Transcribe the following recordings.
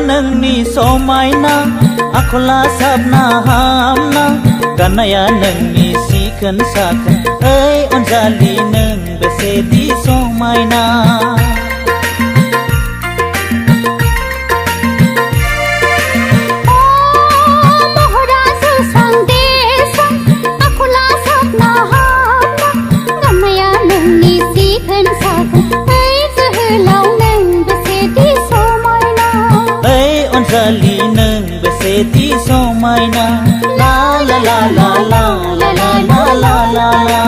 नोंनि समायना आखला साबना हामना गाननाया नोंनि सिखोन साखोन ओइ अनजालि नों बेसेदि समायना अनजालि नों बेसेदि समायना ला ला ला ला ला ला ला ला ला ला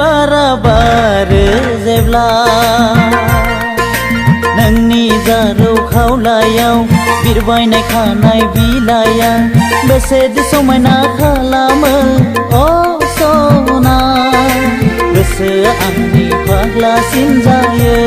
बाराबार जेब्ला नोंनि जारौ खावलायाव बिरबायनाय खानाय बिलाइया बेसेदि समायना खालामो अ सना गोसोआ आंनि फाग्लासिन जायो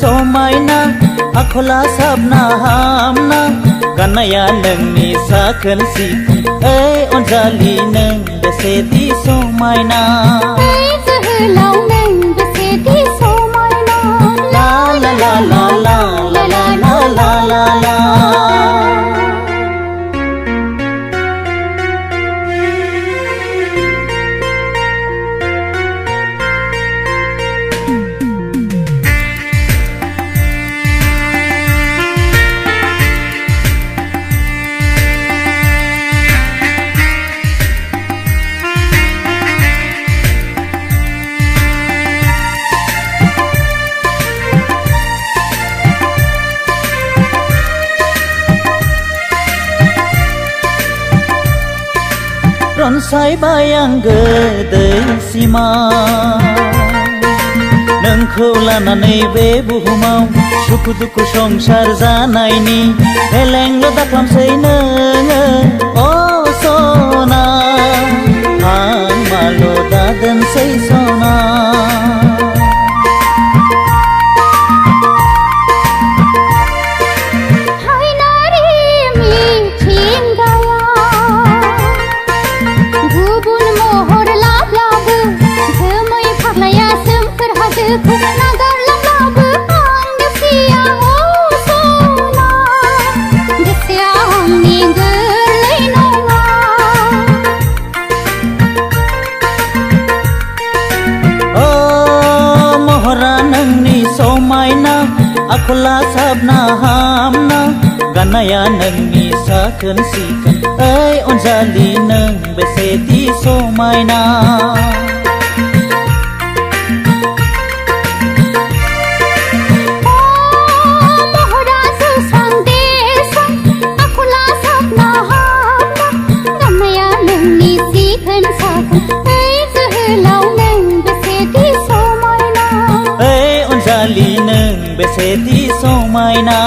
समायना आखला साबना हामना गाननाया नोंनि साखोन सिखोन ओइ अनजालि नों बेसेदि समायना जोहोलाव नों बेसेदि समायना ला ला ला ला ला ला ला ला ला ला रनसायबाय आं गोदै सिमा नोंखौ लानानै बे बुहुमाव सुखु दुखु संसार जानायनि फेलेंल' दाखालामसै नोङो अ सना आं माल' दादोनसै सना समायना आखला साबना हामना गाननाया नोंनि साखोन सिखोन ओइ अनजालि नों बेसेदि समायना अनजालि नों बेसेदि समायना।